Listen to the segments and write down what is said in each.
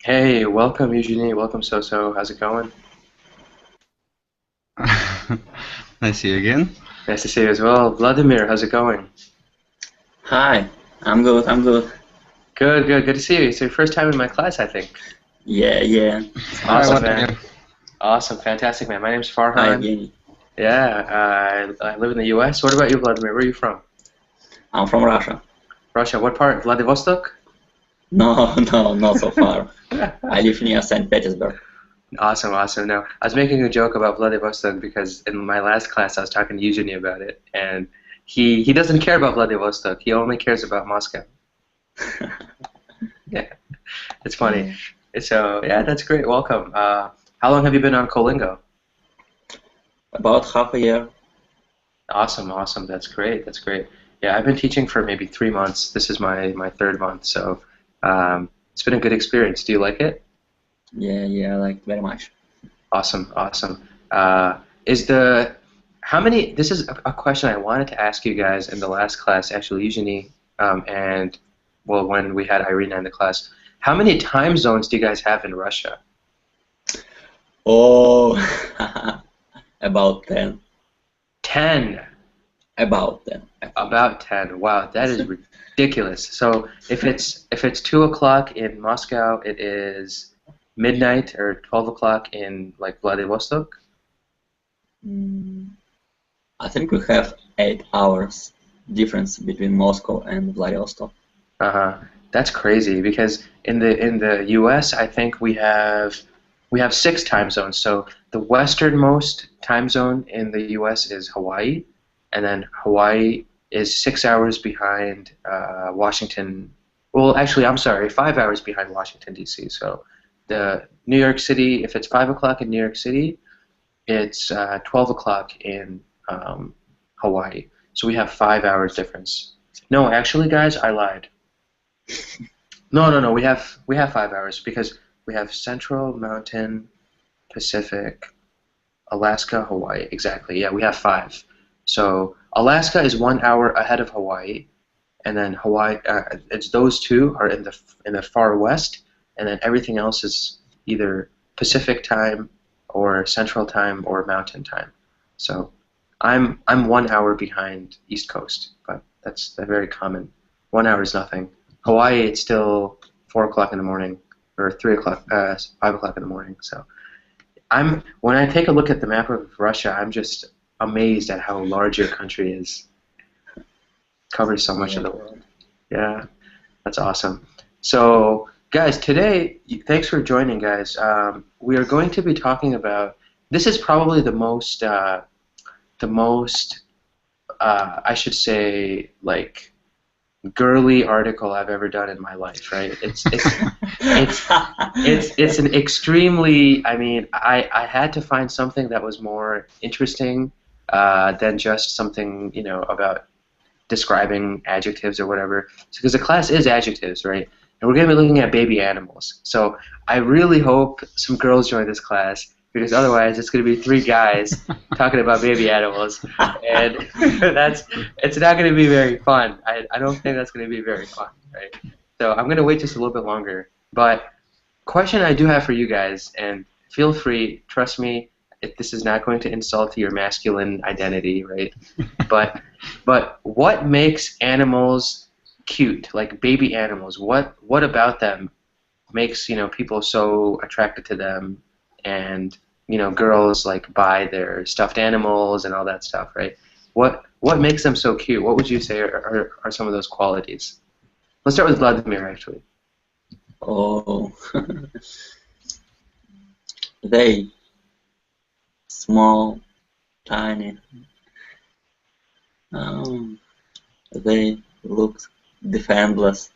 Hey, welcome Eugenie, welcome Soso. How's it going? I see you again. Nice to see you as well. Vladimir, how's it going? Hi, I'm good, I'm good. Good, good, good to see you. It's your first time in my class, I think. Yeah, yeah. Hi, Awesome, Vladimir. man. Awesome, fantastic, man. My name's Hi, Farhan. Evgeny. Yeah, I live in the US. What about you, Vladimir? Where are you from? I'm from Russia. Russia. What part? Vladivostok? No, no, not so far. I live near St. Petersburg. Awesome, awesome. No, I was making a joke about Vladivostok because in my last class I was talking to Eugenie about it, and he doesn't care about Vladivostok. He only cares about Moscow. Yeah, it's funny. So yeah, that's great. Welcome. How long have you been on Colingo? About half a year. Awesome, awesome. That's great. That's great. Yeah, I've been teaching for maybe 3 months. This is my third month, so it's been a good experience. Do you like it? Yeah, yeah, I like very much. Awesome, awesome. Is the how many? This is a question I wanted to ask you guys in the last class, actually, Eugenie, and well, when we had Irina in the class. How many time zones do you guys have in Russia? Oh, about 10. 10. About 10. About 10. Wow, that is ridiculous. So if it's 2 o'clock in Moscow, it is midnight or 12 o'clock in like Vladivostok. Mm, I think we have 8 hours difference between Moscow and Vladivostok. Uh-huh. That's crazy because in the US, I think we have 6 time zones. So the westernmost time zone in the US is Hawaii, and then Hawaii is 6 hours behind Washington. Well, actually, I'm sorry, 5 hours behind Washington D.C. So the New York City, if it's 5 o'clock in New York City, it's 12 o'clock in Hawaii. So we have 5 hours difference. No, actually, guys, I lied. No, no, no. We have 5 hours because we have Central, Mountain, Pacific, Alaska, Hawaii. Exactly. Yeah, we have five. So Alaska is 1 hour ahead of Hawaii, and then Hawaii. It's those two are in the far west, and then everything else is either Pacific time or Central time or Mountain time. So I'm 1 hour behind East Coast, but that's very common. 1 hour is nothing. Hawaii, it's still 4 o'clock in the morning or 3 o'clock, 5 o'clock in the morning. So when I take a look at the map of Russia, I'm just amazed at how large your country is. Covers so much of the world. Yeah, that's awesome. So, guys, today, thanks for joining, guys. We are going to be talking about. This is probably the most, I should say, like girly article I've ever done in my life. Right? It's an extremely. I mean, I had to find something that was more interesting than just something about describing adjectives or whatever. Because the class is adjectives, right? And we're going to be looking at baby animals. So I really hope some girls join this class because otherwise it's going to be three guys talking about baby animals, and it's not going to be very fun. I don't think that's going to be very fun, right? So I'm going to wait just a little bit longer. But question I do have for you guys, and feel free, trust me, if this is not going to insult your masculine identity, right? But what makes animals cute, like baby animals? What about them makes people so attracted to them, and girls like buy their stuffed animals and all that stuff, right? What makes them so cute? What would you say are some of those qualities? Let's start with Vladimir, actually. Oh, they small, tiny. Um, they look defenseless.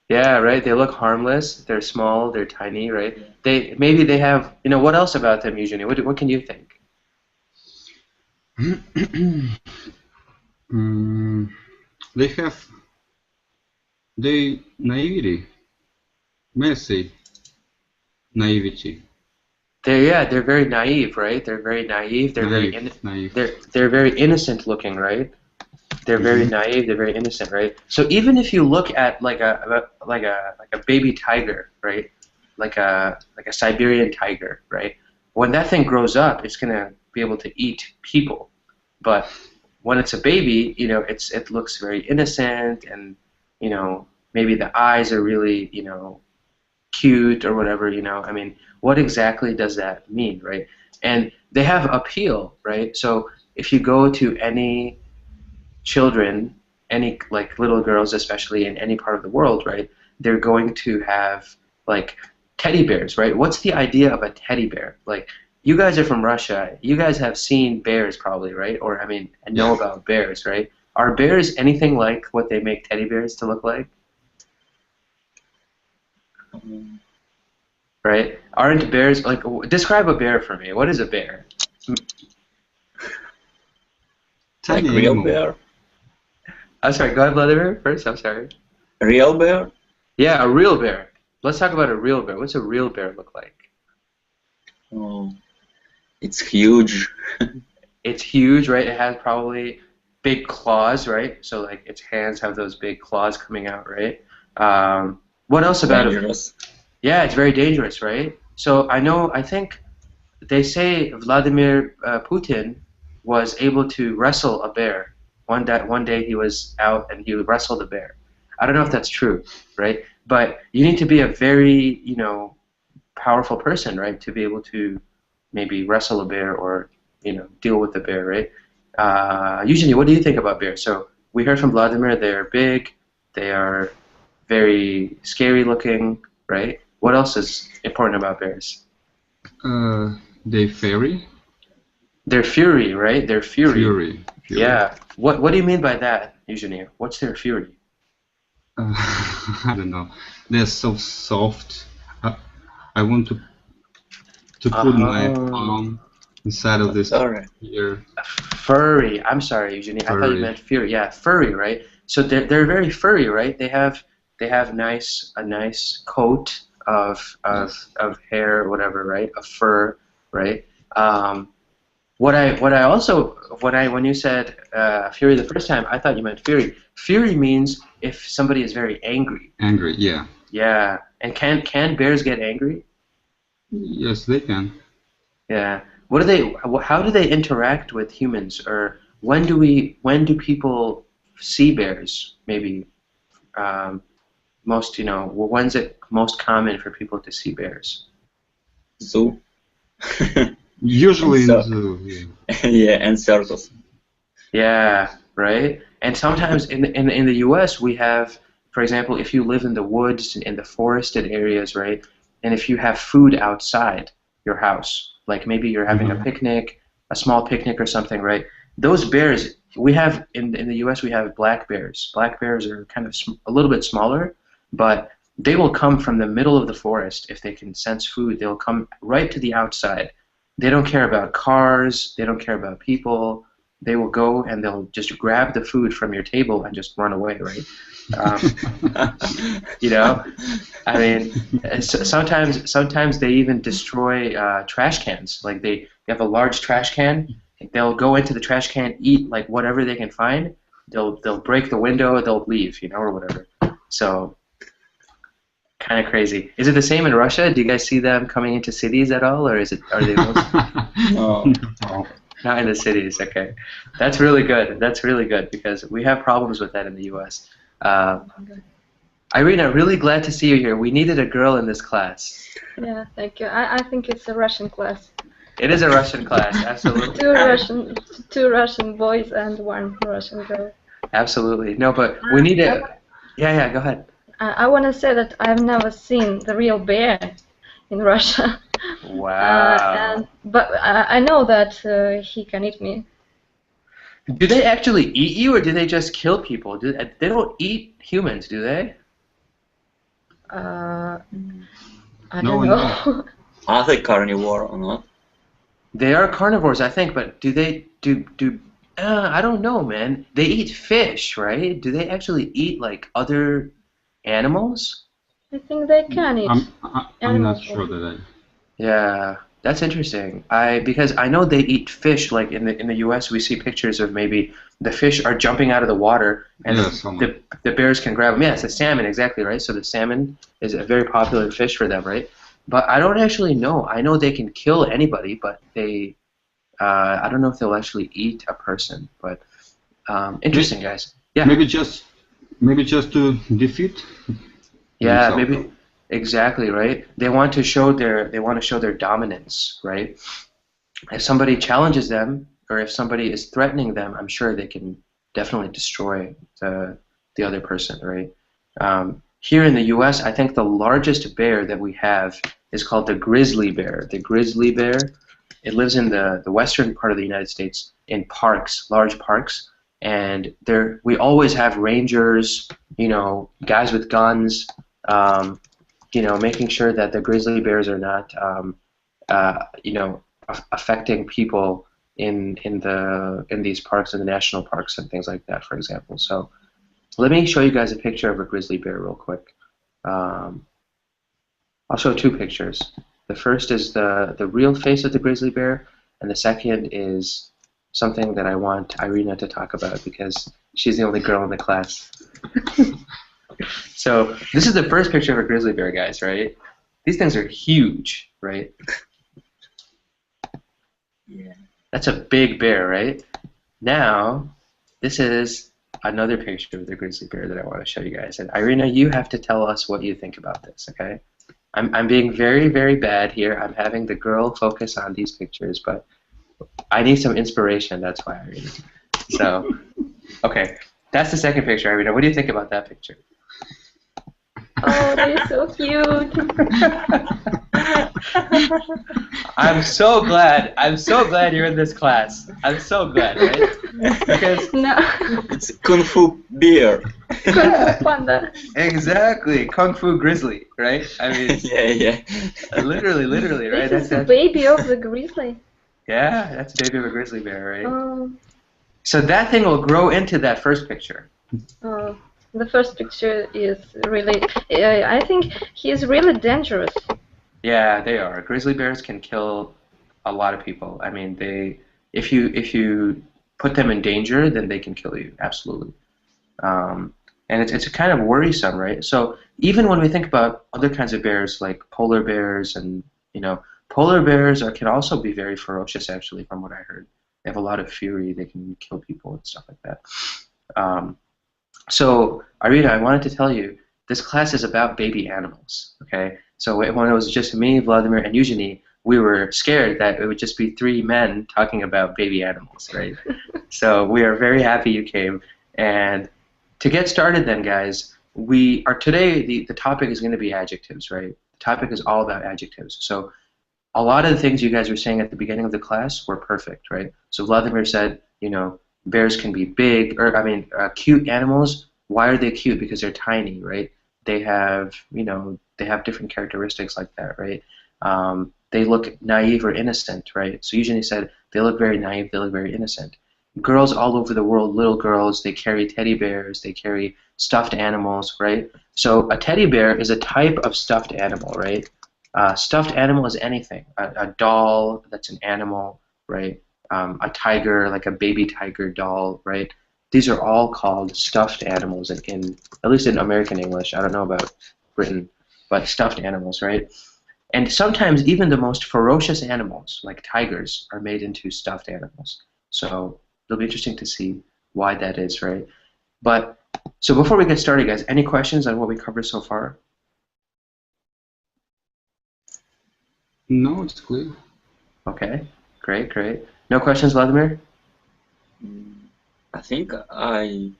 Yeah, right. They look harmless. They're small. They're tiny, right? Maybe they have. What else about them, Eugenie? What can you think? Mm, they have they naivety, messy naivety, They're very naive, right? They're very naive. They're very naive. they're very innocent looking, right? They're very naive. They're very innocent, right? So even if you look at like a baby tiger, right? Like a Siberian tiger, right? When that thing grows up, it's gonna be able to eat people. But when it's a baby, it looks very innocent, and maybe the eyes are really cute or whatever. I mean, what exactly does that mean, right? And they have appeal, right? So if you go to any children, any like little girls especially in any part of the world, right, they're going to have like teddy bears, right? What's the idea of a teddy bear? Like, you guys are from Russia, you guys have seen bears probably, right? Or I mean, and know about bears, right? Are bears anything like what they make teddy bears to look like? Right? Aren't bears like, describe a bear for me. What is a bear? Like real bear? I'm sorry, go ahead, Vladimir, first. I'm sorry. Real bear? Yeah, a real bear. Let's talk about a real bear. What's a real bear look like? Oh, it's huge. It's huge, right? It has probably big claws, right? So like its hands have those big claws coming out, right? What else about Dangerous. it? Yeah, it's very dangerous, right? So I think they say Vladimir Putin was able to wrestle a bear. One day he was out and he wrestled a bear. I don't know if that's true, right? But you need to be a very, powerful person, right, to be able to maybe wrestle a bear or, deal with the bear, right? Usually, what do you think about bears? So we heard from Vladimir, they're big, they are very scary looking, right? What else is important about bears? They fairy. They're fury, right? They're fury. Fury. Yeah. What do you mean by that, Eugenia? What's their fury? I don't know. They're so soft. I want to put my palm inside of this ear. Furry. I'm sorry, Eugenia. I thought you meant fury. Yeah, furry, right? So they're very furry, right? They have a nice coat of hair or whatever, right? Of fur, right? When you said fury the first time, I thought you meant fury. Fury means if somebody is very angry. Angry, yeah. Yeah, and can bears get angry? Yes, they can. Yeah. How do they interact with humans, or when do people see bears? Maybe when's it most common for people to see bears? Zoo. Usually in the zoo. Yeah. Yeah, and circus. Yeah, right. And sometimes in the U.S. we have, for example, if you live in the woods, in the forested areas, right, and if you have food outside your house, like maybe you're having a picnic, a small picnic or something, right? Those bears, we have in the U.S. we have black bears. Black bears are kind of a little bit smaller, but they will come from the middle of the forest if they can sense food. They'll come right to the outside. They don't care about cars. They don't care about people. They will go and they'll just grab the food from your table and just run away, right? I mean, sometimes they even destroy trash cans. Like they have a large trash can. They'll go into the trash can, eat like whatever they can find. They'll break the window. They'll leave, or whatever. So kind of crazy. Is it the same in Russia? Do you guys see them coming into cities at all, or are they mostly? No. Not in the cities. Okay, that's really good. That's really good because we have problems with that in the U.S. Irina, really glad to see you here. We needed a girl in this class. Yeah, thank you. I think it's a Russian class. It is a Russian class, absolutely. two Russian boys and one Russian girl. Absolutely. No, but we need a... Yeah, go ahead. I want to say that I've never seen the real bear in Russia. Wow. But I know that he can eat me. Do they actually eat you, or do they just kill people? They don't eat humans, do they? I don't know. Are they carnivore or not? They are carnivores, I think, but do they I don't know, man. They eat fish, right? Do they actually eat like other animals? I think they can eat. I'm not sure that Yeah, That's interesting. Because I know they eat fish. Like in the U.S., we see pictures of maybe the fish are jumping out of the water, and the bears can grab them. Yeah, it's a salmon, exactly right. So the salmon is a very popular fish for them, right? But I don't actually know. I know they can kill anybody, but they I don't know if they'll actually eat a person. But interesting, guys. Yeah. Maybe just to defeat. Yeah, maybe. Exactly, right? They want to show their dominance, right? If somebody challenges them or if somebody is threatening them, I'm sure they can definitely destroy the other person, right? Here in the US, I think the largest bear that we have is called the grizzly bear. The grizzly bear, it lives in the western part of the United States in parks, large parks, and we always have rangers, guys with guns, making sure that the grizzly bears are not, affecting people in these parks, in the national parks and things like that, for example. So let me show you guys a picture of a grizzly bear real quick. I'll show two pictures. The first is the real face of the grizzly bear, and the second is something that I want Irina to talk about because she's the only girl in the class. So this is the first picture of a grizzly bear, guys, right? These things are huge, right? Yeah. That's a big bear, right? Now, this is another picture of the grizzly bear that I want to show you guys. And Irina, you have to tell us what you think about this, okay? I'm being very, very bad here. I'm having the girl focus on these pictures, but I need some inspiration. That's why, Irina. So, okay. That's the second picture, Irina. What do you think about that picture? Oh, they're so cute. I'm so glad you're in this class. I'm so glad, right? Because it's Kung Fu bear. Kung Fu panda. Exactly, Kung Fu grizzly, right? I mean, yeah. Literally, right? This is the baby of the grizzly. Yeah, that's the baby of a grizzly bear, right? Oh. So that thing will grow into that first picture. Oh. The first picture is really, I think he's really dangerous. Yeah, they are. Grizzly bears can kill a lot of people. I mean, if you put them in danger, then they can kill you, absolutely. And it's kind of worrisome, right? So even when we think about other kinds of bears, like polar bears, and polar bears can also be very ferocious, actually, from what I heard. They have a lot of fury. They can kill people and stuff like that. So, Irina, I wanted to tell you, this class is about baby animals, okay? So when it was just me, Vladimir, and Eugenie, we were scared that it would just be three men talking about baby animals, right? So we are very happy you came. And to get started then, guys, today, the topic is going to be adjectives, right? The topic is all about adjectives. So a lot of the things you guys were saying at the beginning of the class were perfect, right? So Vladimir said, bears can be big, cute animals. Why are they cute? Because they're tiny, right? They have, they have different characteristics like that, right? They look naive or innocent, right? So Eugenie said they look very naive, they look very innocent. Girls all over the world, little girls, they carry teddy bears, they carry stuffed animals, right? So a teddy bear is a type of stuffed animal, right? Stuffed animal is anything. A doll that's an animal, right? A tiger, like a baby tiger doll, right? These are all called stuffed animals at least in American English. I don't know about Britain, but stuffed animals, right? And sometimes even the most ferocious animals, like tigers, are made into stuffed animals. So it'll be interesting to see why that is, right? But so before we get started, guys, any questions on what we covered so far? No, it's clear. Okay, great. No questions, Vladimir? I think I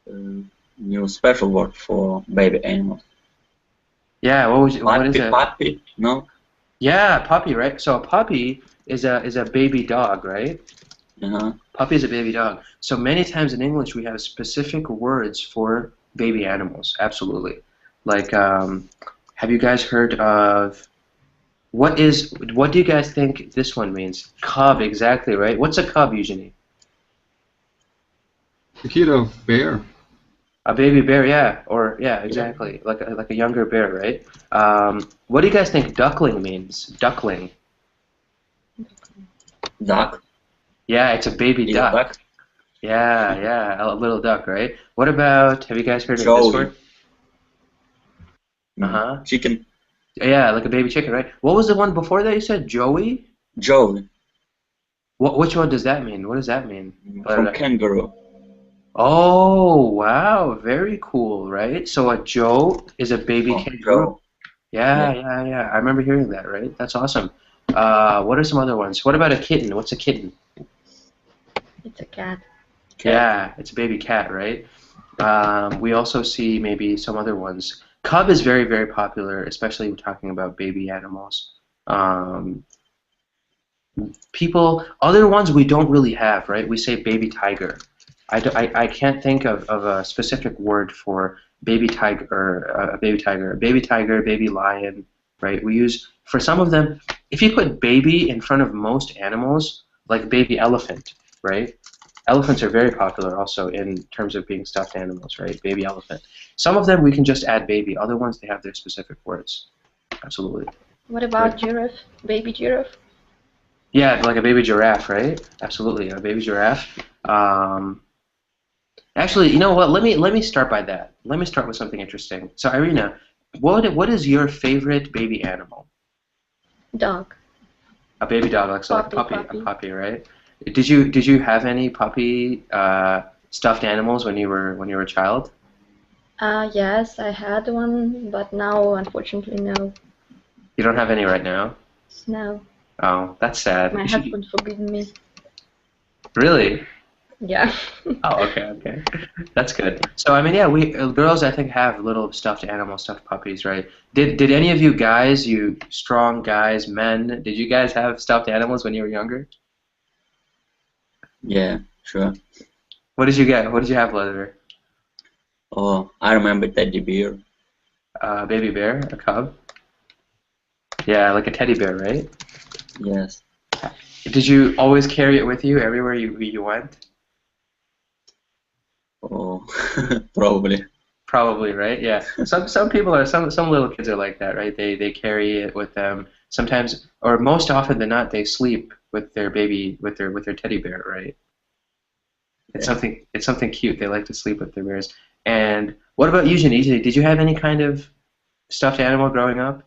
knew special word for baby animals. Yeah, what is it? Puppy, no? Yeah, puppy, right? So a puppy is a baby dog, right? Uh-huh. Puppy is a baby dog. So many times in English we have specific words for baby animals. Absolutely. Like, have you guys heard of what do you guys think this one means? Cub, exactly, right? What's a cub, Eugenie? A kid of bear. A baby bear, yeah, exactly, like a younger bear, right? What do you guys think duckling means? Duckling. Duck. Yeah, it's a baby duck. Yeah, yeah, a little duck, right? What about, have you guys heard of this word? Chicken. Yeah, like a baby chicken, right? What was the one before that you said? Joey? Joey. Which one does that mean? What does that mean? From kangaroo. Oh, wow, very cool, right? So a Joe is a baby kangaroo. Yeah, yeah. I remember hearing that, right? That's awesome. What are some other ones? What about a kitten? What's a kitten? It's a cat. Yeah, it's a baby cat, right? We also see maybe some other ones. Cub is very, very popular, especially when talking about baby animals. Other ones we don't really have, right? We say baby tiger. I can't think of a specific word for baby tiger, or a baby tiger, baby lion, right? We use, for some of them, if you put baby in front of most animals, like baby elephant, right? Elephants are very popular also in terms of being stuffed animals, right? Baby elephant. Some of them we can just add baby. Other ones, they have their specific words. Absolutely. What about giraffe? Baby giraffe? Yeah, like a baby giraffe, right? Absolutely, a baby giraffe. Actually, you know what? Let me start by that. Let me start with something interesting. So, Irina, what is your favorite baby animal? Dog. A baby dog, like so, puppy, a puppy, right? Did you have any puppy stuffed animals when you were a child? Yes, I had one, but now, unfortunately, no. You don't have any right now? No. Oh, that's sad. My husband forbidden me. Really? Yeah. Oh, okay. That's good. So, I mean, yeah, we girls, I think, have little stuffed animals, stuffed puppies, right? Did any of you guys, you strong guys, men, did you guys have stuffed animals when you were younger? Yeah, sure. What did you get? What did you have, Leather? Oh, I remember teddy bear. Baby bear, a cub? Yeah, like a teddy bear, right? Yes. Did you always carry it with you everywhere you went? Oh, probably. Probably, right? Yeah. Some people are some little kids are like that, right? They carry it with them. Sometimes, or most often than not, they sleep with their baby, with their teddy bear, right? It's something cute. They like to sleep with their bears. And what about you, Jenny? Did you have any kind of stuffed animal growing up?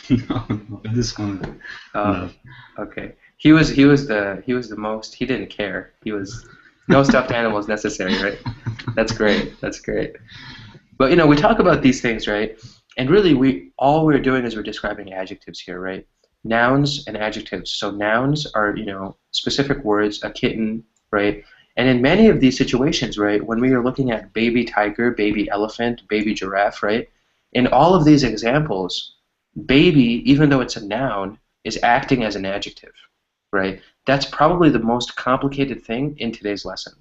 No, this one. No. Okay. He was the most. He didn't care. He was no stuffed animals necessary, right? That's great. That's great. But you know, we talk about these things, right? And really, all we're doing is we're describing adjectives here, right? Nouns and adjectives. So nouns are, you know, specific words, a kitten, right? And in many of these situations, right, when we are looking at baby tiger, baby elephant, baby giraffe, right? In all of these examples, baby, even though it's a noun, is acting as an adjective, right? That's probably the most complicated thing in today's lesson,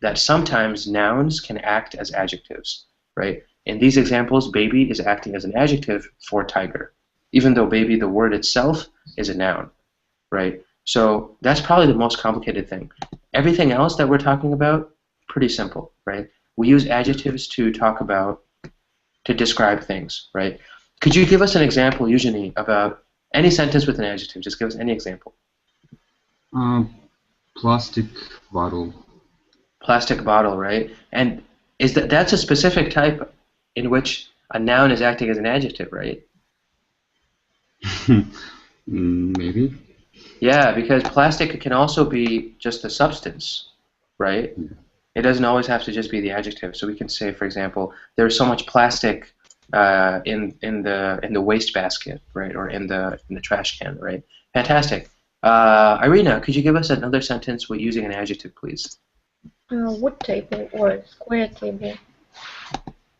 that sometimes nouns can act as adjectives, right? In these examples, baby is acting as an adjective for tiger, even though baby, the word itself, is a noun, right? So that's probably the most complicated thing. Everything else that we're talking about, pretty simple, right? We use adjectives to describe things, right? Could you give us an example, Eugenie, about any sentence with an adjective? Just give us any example. Plastic bottle. Plastic bottle, right? And that's a specific type in which a noun is acting as an adjective, right? Maybe. Yeah, because plastic can also be just a substance, right? Yeah. It doesn't always have to just be the adjective. So we can say, for example, there's so much plastic in the waste basket, right, or in the trash can, right? Fantastic. Irina, could you give us another sentence with using an adjective, please? Wood table or square table.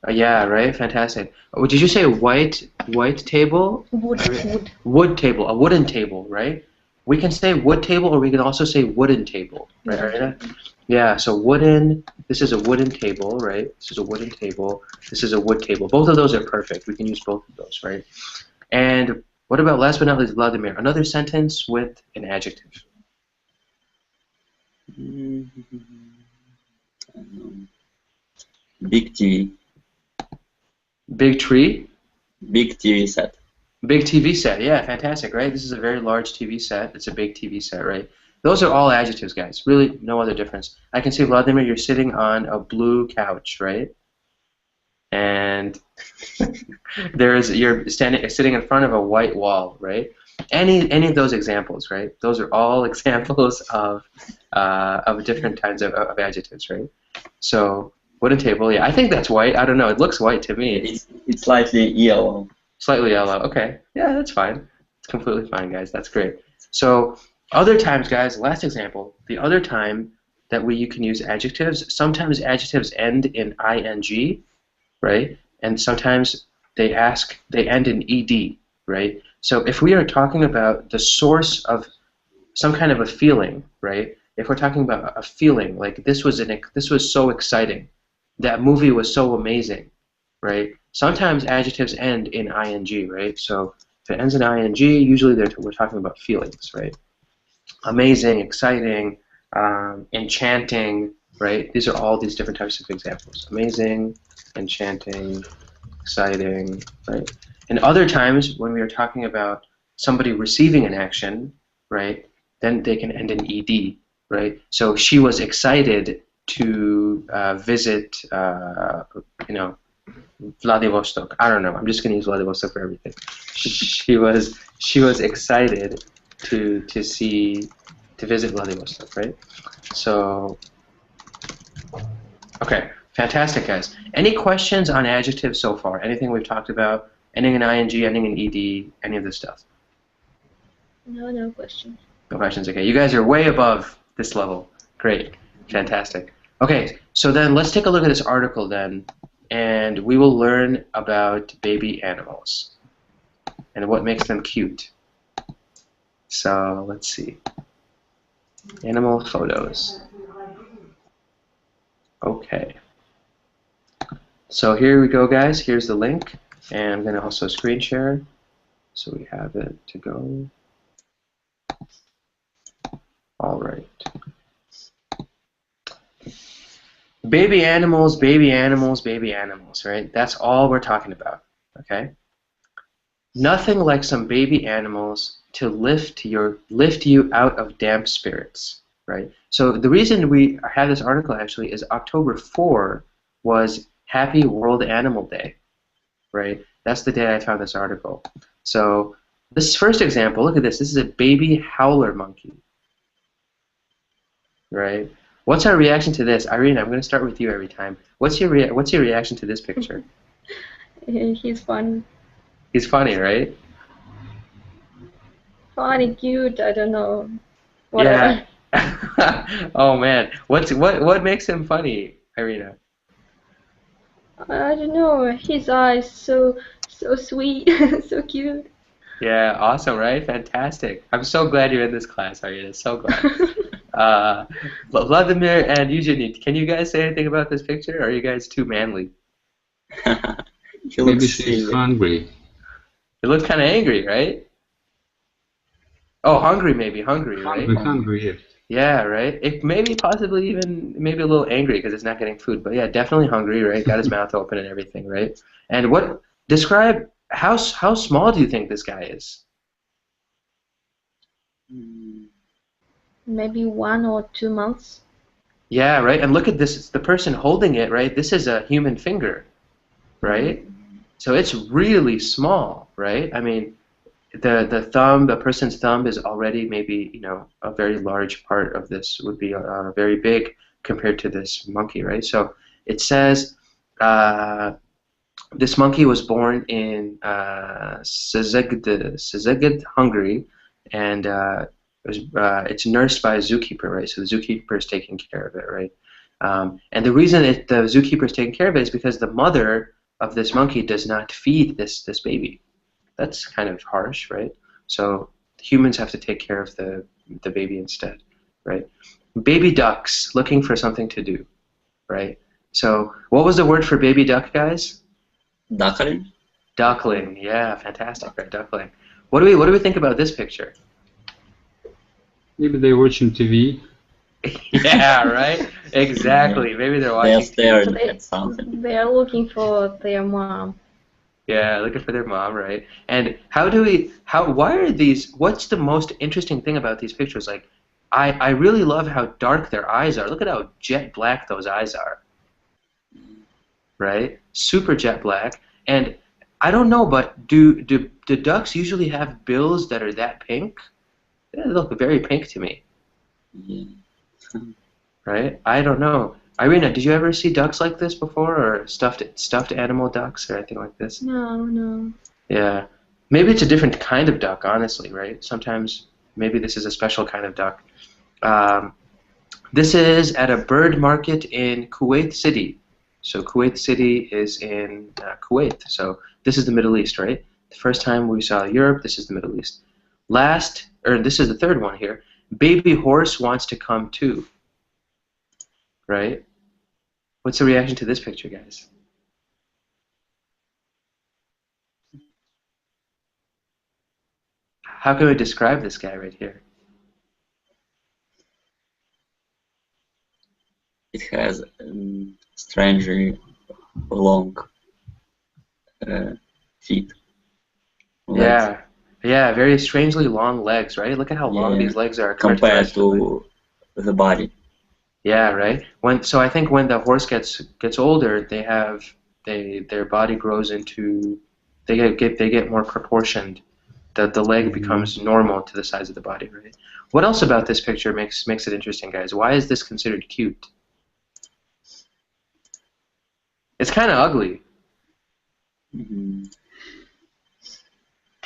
Yeah, right. Fantastic. Oh, did you say white table? Wood table, a wooden table, right? We can say wood table, or we can also say wooden table, right, Irina? Yeah. So wooden. This is a wooden table, right? This is a wooden table. This is a wood table. Both of those are perfect. We can use both of those, right? And what about, last but not least, Vladimir? Another sentence with an adjective. Big TV. Big tree. Big TV set. Big TV set, yeah, fantastic, right? This is a very large TV set. It's a big TV set, right? Those are all adjectives, guys. Really, no other difference. I can see, Vladimir, you're sitting on a blue couch, right? And you're sitting in front of a white wall, right? Any of those examples, right? Those are all examples of different kinds of adjectives, right? So wooden table, yeah, I think that's white. I don't know. It looks white to me. It's slightly yellow. Slightly yellow. Okay. Yeah, that's fine. It's completely fine, guys. That's great. So other times, guys, last example, the other time that you can use adjectives, sometimes adjectives end in ing, right? And sometimes they end in ed, right? So if we are talking about the source of some kind of a feeling, right? If we're talking about a feeling, like this was so exciting, that movie was so amazing, right? Sometimes adjectives end in ing, right? So if it ends in ing, usually we're talking about feelings, right? Amazing, exciting, enchanting, right? These are all these different types of examples. Amazing, enchanting, exciting, right? And other times when we are talking about somebody receiving an action, right, then they can end in ed, right? So she was excited to visit, Vladivostok. I don't know. I'm just going to use Vladivostok for everything. She was excited to visit Vladivostok, right? So, okay, fantastic, guys. Any questions on adjectives so far? Anything we've talked about? Ending in ing, ending in ed, any of this stuff? No questions. No questions. Okay, you guys are way above this level. Great, fantastic. Okay, so then let's take a look at this article then, and we will learn about baby animals and what makes them cute. So let's see. Animal photos. Okay. So here we go, guys. Here's the link, and I'm going to also screen share so we have it to go. All right. Baby animals, baby animals, baby animals, right? That's all we're talking about, okay? Nothing like some baby animals to lift you out of damp spirits, right? So the reason we have this article actually is October 4 was Happy World Animal Day, right? That's the day I found this article. So this first example, look at this. This is a baby howler monkey, right? What's our reaction to this? Irina, I'm going to start with you every time. What's your reaction to this picture? He's funny. He's funny, right? Funny, cute, I don't know. Whatever. Yeah. Oh man, what makes him funny, Irina? I don't know. His eyes so sweet, so cute. Yeah, awesome, right? Fantastic. I'm so glad you're in this class, Irina. So glad. Vladimir and Eugenie, can you guys say anything about this picture? Or are you guys too manly? Maybe she's hungry. It looks kind of angry, right? Oh, hungry maybe, hungry, right? Hungry, yes. Yeah, right? It maybe possibly even maybe a little angry because it's not getting food, but yeah, definitely hungry, right? Got his mouth open and everything, right? And describe how small do you think this guy is? Maybe 1 or 2 months. Yeah, right. And look at this. It's the person holding it, right? This is a human finger, right? So it's really small, right? I mean, the person's thumb is already maybe, a very large part of this would be very big compared to this monkey, right? So it says this monkey was born in Szeged, Hungary, and it's nursed by a zookeeper, right? So the zookeeper is taking care of it, right? And the reason the zookeeper is taking care of it is because the mother of this monkey does not feed this baby. That's kind of harsh, right? So humans have to take care of the baby instead, right? Baby ducks looking for something to do, right? So what was the word for baby duck, guys? Duckling. Duckling, yeah, fantastic, right? Duckling. What do we think about this picture? Maybe they're watching TV. Yeah, right? Exactly. Maybe they're watching They're staring at something. They are looking for their mom. Yeah, looking for their mom, right? And why are these, what's the most interesting thing about these pictures? Like, I really love how dark their eyes are. Look at how jet black those eyes are, right? Super jet black. And I don't know, but do ducks usually have bills that are that pink? They look very pink to me, Yeah. right? I don't know. Irina, did you ever see ducks like this before, or stuffed animal ducks or anything like this? No, no. Yeah. Maybe it's a different kind of duck, honestly, right? Sometimes maybe this is a special kind of duck. This is at a bird market in Kuwait City. So Kuwait City is in Kuwait. So this is the Middle East, right? The first time we saw Europe, this is the Middle East. This is the third one here. Baby horse wants to come too. Right? What's the reaction to this picture, guys? How can we describe this guy right here? It has strangely long feet. Legs. Yeah, very strangely long legs, right? Look at how long these legs are compared to the body. Yeah, right. So I think when the horse gets older, their body grows into they get more proportioned. The leg becomes normal to the size of the body, right? What else about this picture makes it interesting, guys? Why is this considered cute? It's kind of ugly.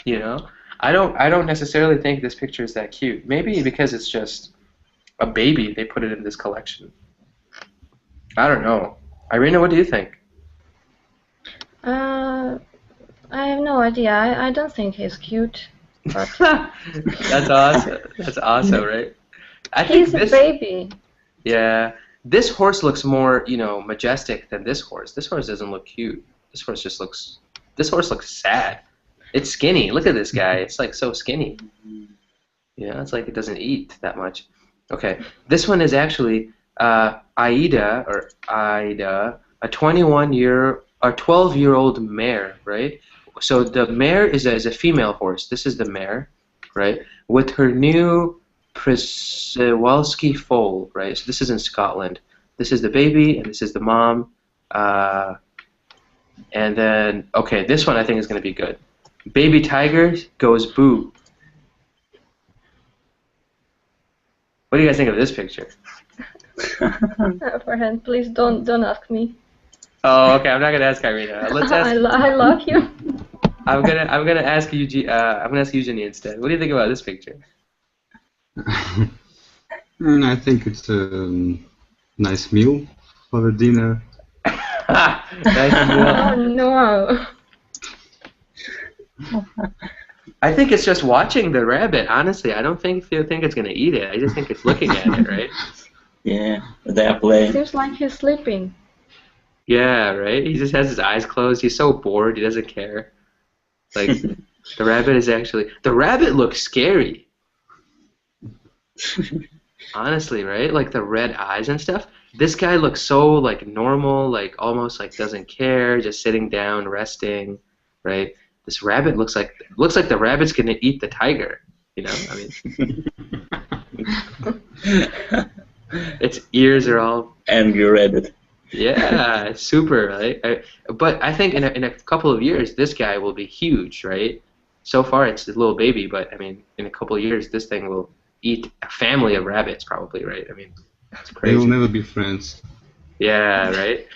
You know, I don't necessarily think this picture is that cute. Maybe because it's just a baby, they put it in this collection. I don't know. Irina, what do you think? I have no idea. I don't think he's cute. But That's awesome. That's awesome, right? I think he's a baby. Yeah, this horse looks more, majestic than this horse. This horse doesn't look cute. This horse looks sad. It's skinny. Look at this guy. It's like so skinny. It's like it doesn't eat that much. Okay, this one is actually Aida, a 12-year-old mare, right? So the mare is a female horse. This is the mare, right? With her new Przewalski foal, right? So this is in Scotland. This is the baby, and this is the mom. And then, okay, this one I think is going to be good. Baby tiger goes boo. What do you guys think of this picture? Farhan, please don't ask me. Oh, okay. I'm not gonna ask Irina. Let's ask. I love you. I'm gonna ask Eugenie instead. What do you think about this picture? I think it's a nice meal for the dinner. Nice meal. Oh no. I think it's just watching the rabbit. Honestly, I don't think it's gonna eat it. I just think it's looking at it, right? Yeah, they're playing. Seems like he's sleeping. Yeah, right. He just has his eyes closed. He's so bored. He doesn't care. Like the rabbit looks scary. Honestly, right? Like the red eyes and stuff. This guy looks so like normal, like almost like doesn't care, just sitting down, resting, right? This rabbit looks like the rabbit's gonna eat the tiger. I mean, its ears are all angry rabbit. Yeah, super, right? But I think in a couple of years, this guy will be huge, right? So far, it's a little baby, but I mean, in a couple of years, this thing will eat a family of rabbits, probably, right? I mean, it's crazy. They will never be friends. Yeah, right.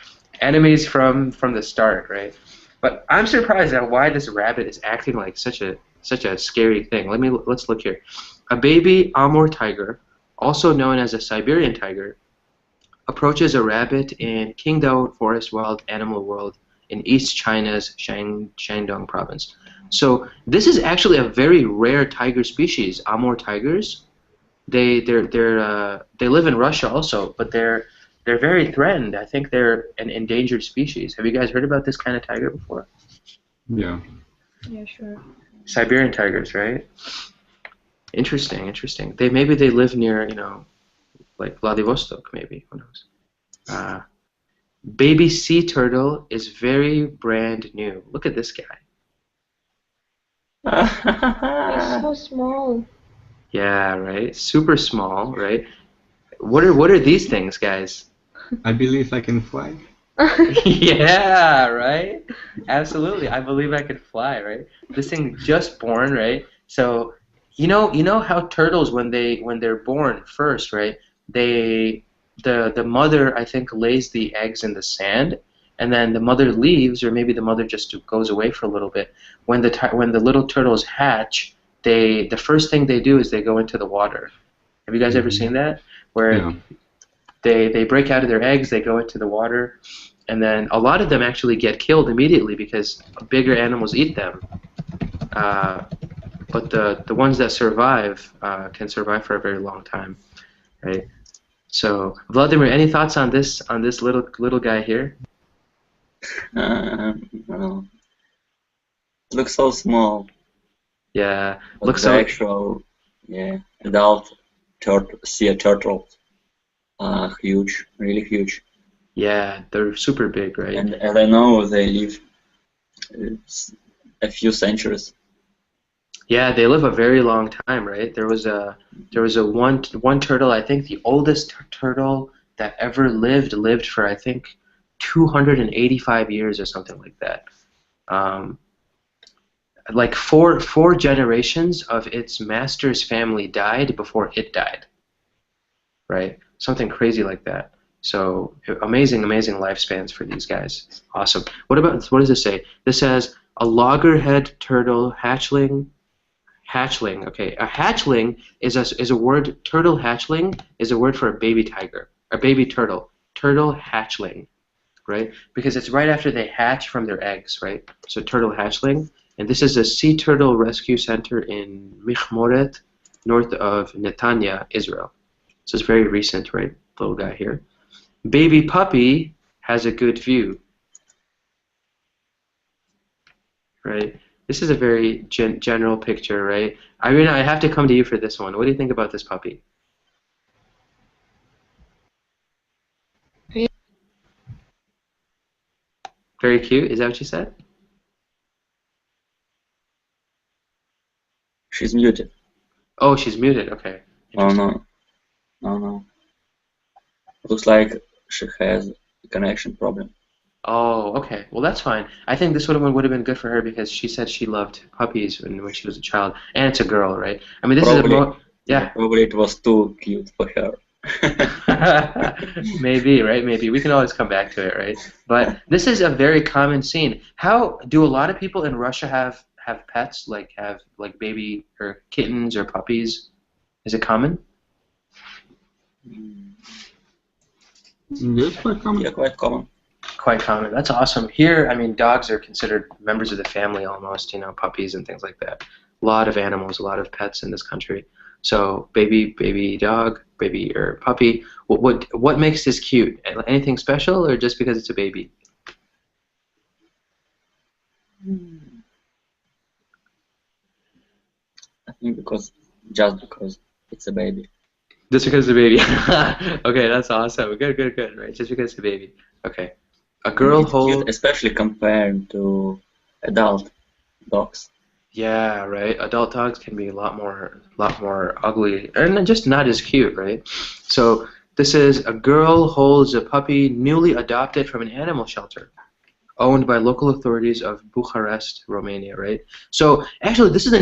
Enemies from the start, right? But I'm surprised at why this rabbit is acting like such a scary thing. Let's look here. A baby Amur tiger, also known as a Siberian tiger, approaches a rabbit in Qingdao Forest Wild Animal World in East China's Shandong province. So this is actually a very rare tiger species, Amur tigers. They live in Russia also, but they're very threatened. I think they're an endangered species. Have you guys heard about this kind of tiger before? Yeah. Yeah, sure. Siberian tigers, right? Interesting. Maybe they live near, like Vladivostok, maybe. Who knows? Baby sea turtle is very brand new. Look at this guy. It's so small. Yeah, right. Super small, right? What are these things, guys? I believe I can fly. Yeah, right? Absolutely. I believe I could fly, right? This thing just born, right? So, you know how turtles when they're born first, right? The mother I think lays the eggs in the sand, and then the mother leaves, or maybe the mother just goes away for a little bit. When the little turtles hatch, the first thing they do is they go into the water. Have you guys ever seen that? Where Yeah. they break out of their eggs, they go into the water, and then a lot of them actually get killed immediately because bigger animals eat them. But the ones that survive can survive for a very long time, right? So, Vladimir, any thoughts on this little guy here? No. It looks so small. Yeah, But looks the so. actual, yeah, adult sea turtles are huge, really huge. Yeah, they're super big, right? And I know they live a few centuries. Yeah, they live a very long time, right? There was a one turtle. I think the oldest turtle that ever lived for I think 285 years or something like that. Um, like four generations of its master's family died before it died, right? Something crazy like that. So amazing lifespans for these guys. Awesome. What does this say? This says a loggerhead turtle hatchling. Hatchling. Okay, a hatchling is a word. Turtle hatchling is a word for a baby tiger, a baby turtle. Turtle hatchling, right? Because it's right after they hatch from their eggs, right? So turtle hatchling. And this is a sea turtle rescue center in Michmoret, north of Netanya, Israel. So it's very recent, right? Little guy here. Baby puppy has a good view, right? This is a very general picture, right? Irina, I have to come to you for this one. What do you think about this puppy? Very cute. Is that what you said? She's muted. Oh, she's muted. Okay. Oh no. No. Looks like she has a connection problem. Oh, okay. Well, that's fine. I think this would have been good for her because she said she loved puppies when she was a child, and it's a girl, right? I mean, this Probably, is a yeah. Probably it was too cute for her. Maybe, right? Maybe we can always come back to it, right? But this is a very common scene. How do a lot of people in Russia have pets, like have like baby or kittens or puppies? Is it common? Yes, quite common. Yeah, quite common. Quite common. That's awesome. Here, I mean, dogs are considered members of the family almost, puppies and things like that. A lot of animals, a lot of pets in this country. So, baby dog, baby or puppy. What makes this cute? Anything special, or just because it's a baby? I think just because it's a baby. Just because it's a baby. Okay, that's awesome. Good. Right, just because it's a baby. Okay. A girl It's cute, holds. especially compared to adult dogs. Yeah, right. Adult dogs can be a lot more ugly and just not as cute, right? So this is a girl holds a puppy newly adopted from an animal shelter owned by local authorities of Bucharest, Romania, right? So actually, this is a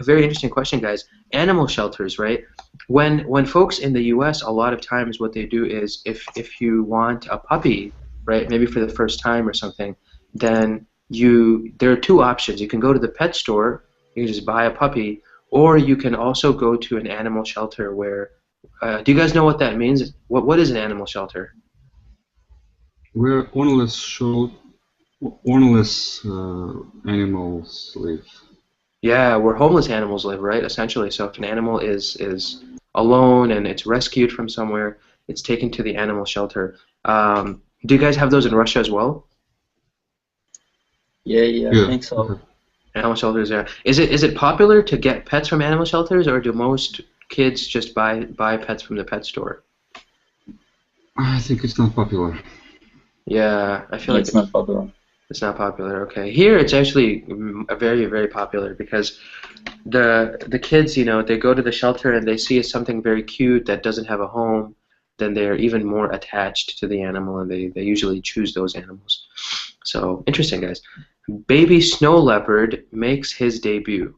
very interesting question, guys. Animal shelters, right? When folks in the U.S. a lot of times what they do is if you want a puppy, right, maybe for the first time or something, then there are two options. You can go to the pet store, you can just buy a puppy, or you can also go to an animal shelter where. Do you guys know what that means? What is an animal shelter? Where ownerless animals live. Yeah, where homeless animals live, right? Essentially, so if an animal is alone and it's rescued from somewhere, it's taken to the animal shelter. Do you guys have those in Russia as well? Yeah, I think so. Okay. Animal shelters there. Is it popular to get pets from animal shelters, or do most kids just buy pets from the pet store? I think it's not popular. Yeah, I feel like It's not popular. it's not popular. Okay, here it's actually very, very popular because the kids, they go to the shelter and they see something very cute that doesn't have a home, then they're even more attached to the animal, and they usually choose those animals. So interesting, guys. Baby snow leopard makes his debut,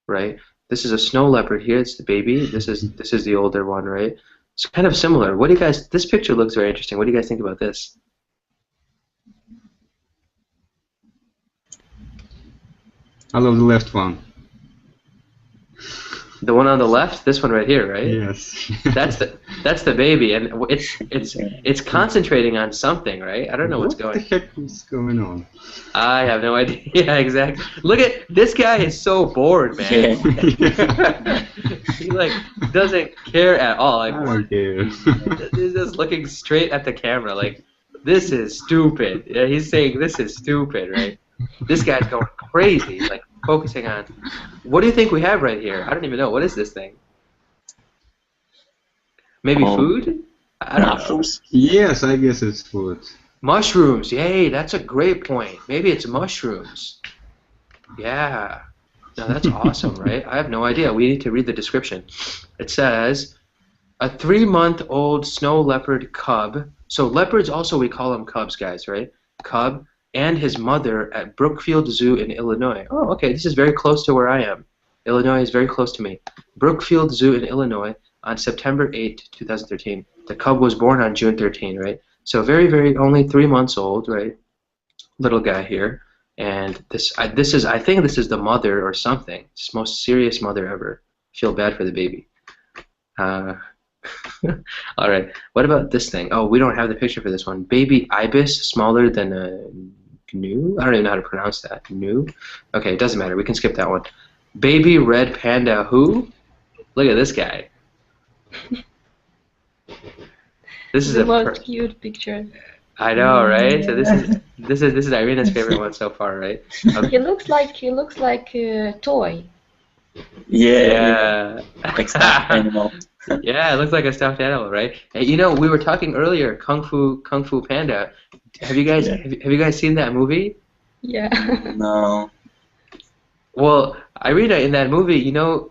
right? This is a snow leopard here. It's the baby. This is the older one, right? It's kind of similar. What do you guys? This picture looks very interesting. What do you guys think about this? I love the left one. The one on the left, this one right here, right? Yes. That's the baby, and it's concentrating on something, right? I don't know what's going. What the heck is going on? I have no idea. Yeah, exactly. Look at this guy is so bored, man. Yeah. He like doesn't care at all. Like I don't care. he's just looking straight at the camera, like this is stupid. Yeah, he's saying this is stupid, right? This guy's going crazy, like focusing on. What do you think we have right here? I don't even know. What is this thing? Maybe food? I don't know. Yes, I guess it's food. Mushrooms. Yay, that's a great point. Maybe it's mushrooms. Yeah. No, that's awesome, right? I have no idea. We need to read the description. It says, a 3-month-old snow leopard cub. So leopards also, we call them cubs, guys, right? Cub and his mother at Brookfield Zoo in Illinois. Oh, okay, this is very close to where I am. Illinois is very close to me. Brookfield Zoo in Illinois on September 8, 2013. The cub was born on June 13, right? So very, very, only 3 months old, right? Little guy here. And I think this is the mother or something. It's the most serious mother ever. Feel bad for the baby. All right. What about this thing? Oh, we don't have the picture for this one. Baby ibis, smaller than a gnu. I don't even know how to pronounce that. Gnu. Okay, it doesn't matter. We can skip that one. Baby red panda. Who? Look at this guy. This is the most cute picture. I know, right? So this is Irina's favorite one so far, right? Okay. He looks like a toy. Yeah. Like stuffed animal. Yeah, it looks like a stuffed animal, right? Hey, we were talking earlier, Kung Fu Panda. Have you guys seen that movie? Yeah. No. Well, Irina, in that movie, the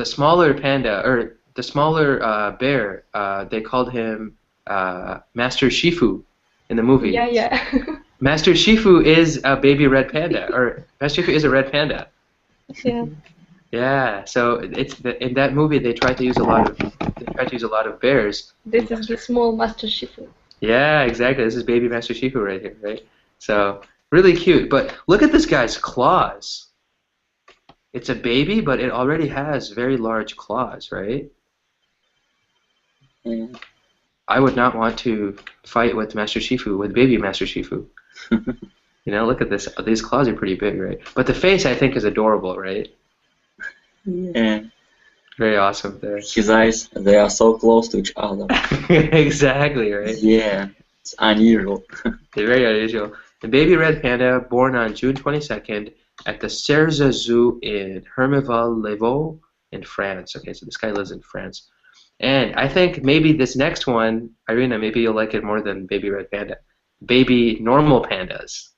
smaller panda or the smaller bear, they called him Master Shifu in the movie. Yeah. Master Shifu is a baby red panda, or Master Shifu is a red panda. Yeah. Yeah. So in that movie they tried to use a lot of bears. This is the small Master Shifu. Yeah, exactly. This is baby Master Shifu right here, right? So really cute. But look at this guy's claws. It's a baby, but it already has very large claws, right? Yeah. I would not want to fight with Master Shifu, with baby Master Shifu. Look at this. These claws are pretty big, right? But the face, I think, is adorable, right? Yeah. Very awesome there. His eyes, they are so close to each other. Exactly, right? Yeah. It's unusual. They're very unusual. The baby red panda, born on June 22nd at the Cerza Zoo in Hermeval-les-Vaux in France. Okay, so this guy lives in France. And I think maybe this next one, Irina, maybe you'll like it more than baby red panda. Baby normal pandas.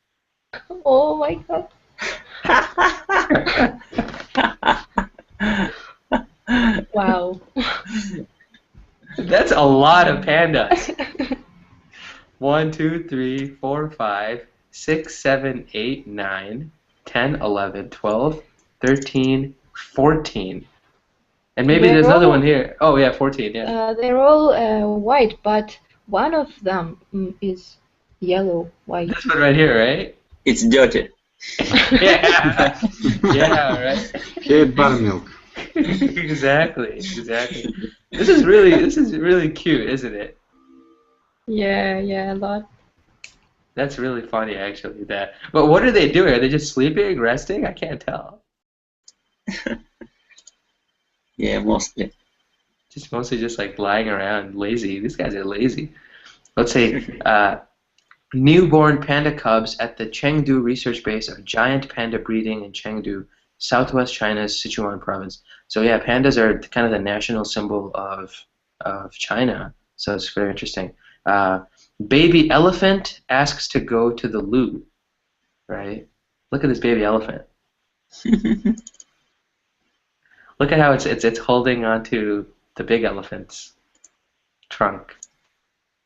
Oh my god. Wow. That's a lot of pandas. 1, 2, 3, 4, 5, 6, 7, 8, 9, 10, 11, 12, 13, 14. And maybe there's another one here. Oh, yeah, 14, yeah. They're all white, but one of them is yellow, white. This one right here, right? It's dirty. Yeah. Yeah, right. Kid buttermilk. Exactly. This is really cute, isn't it? Yeah, a lot. That's really funny, actually. But what are they doing? Are they just sleeping, resting? I can't tell. Yeah, mostly. Mostly just like lying around, lazy. These guys are lazy. Let's say newborn panda cubs at the Chengdu research base of giant panda breeding in Chengdu, southwest China's Sichuan province. So yeah, pandas are kind of the national symbol of China. So it's very interesting. Baby elephant asks to go to the loo. Right? Look at this baby elephant. Look at how it's holding onto the big elephant's trunk.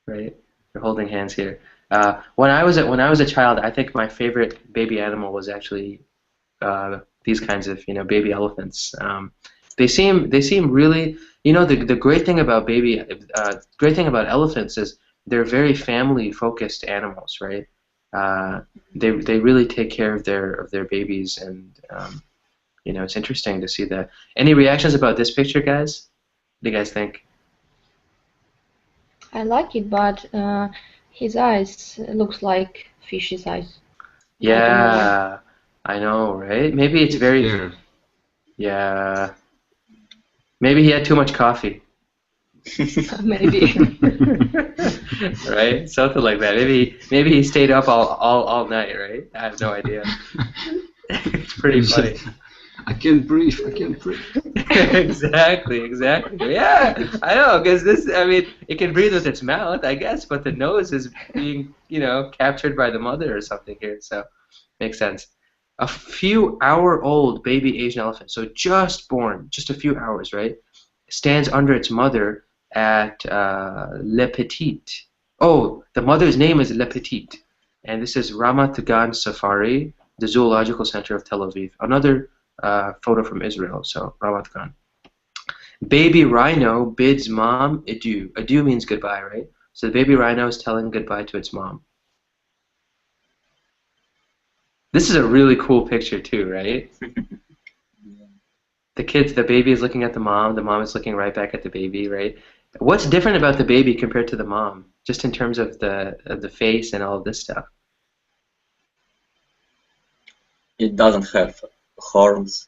Right? They're holding hands here. When I was a child, I think my favorite baby animal was actually these kinds of baby elephants. They seem really the great thing about great thing about elephants is they're very family focused animals, right? They really take care of their babies, and it's interesting to see that. Any reactions about this picture, guys? What do you guys think? I like it, but his eyes looks like fish's eyes. Yeah, I know, right? Maybe it's very. Scared. Yeah. Maybe he had too much coffee. Maybe. Right? Something like that. Maybe he stayed up all night, right? I have no idea. It's pretty funny. I can't breathe. I can't breathe. Exactly. Yeah, I know, because it can breathe with its mouth, I guess, but the nose is being, captured by the mother or something here, so makes sense. A few-hour-old baby Asian elephant, so just born, just a few hours, right? Stands under its mother at Le Petit. Oh, the mother's name is Le Petit, and this is Ramat Gan Safari, the zoological center of Tel Aviv. Another photo from Israel, so Ramat Gan. Baby rhino bids mom adieu. Adieu means goodbye, right? So the baby rhino is telling goodbye to its mom. This is a really cool picture too, right? The baby is looking at the mom is looking right back at the baby, right? What's different about the baby compared to the mom, just in terms of the face and all of this stuff? It doesn't have horns.